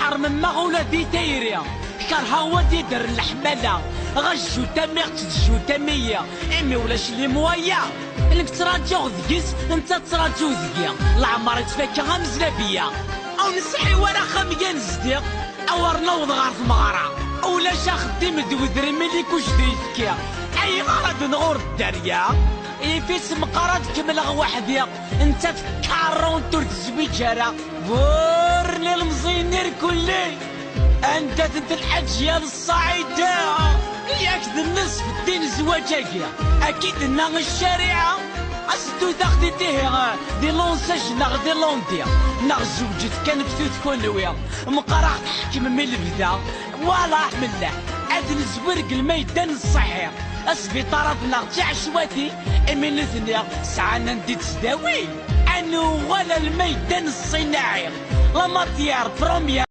بحر من مغولة دي تيريا كارها ودي در الحمالة غجو تامي تجو تامية امي ولاش لي موايا انك تراجعو ذكيس انت تراجعو ذكيا العمر يتفكى غمزلا بيا او نسحي ورا خمية نزديق او نوض غار ثمغرة ولا شاخدي مدودر ملي كوش ديفكيا اي غرض نغور الداريا يفيس مقارات كمل وحدي انت فكارون تور تزويجارة بورني المزينير كلي انت الحج يا الصعيدة ياك النصف الدين زواجاكيا اكيد انها الشريعة اسدو تاخدي تيه دي لونساج ناغ دي لونديا ناغ زوجت كان بثوث كونويا مقرع تحكم من البدا ولا حمله ادن زورق الميدان الصحيح السبيطارات ناغ عشواتي امين الاثنين سعانا ندي تسداوي انو ولا الميدان الصناعي لا ماتيار بروميير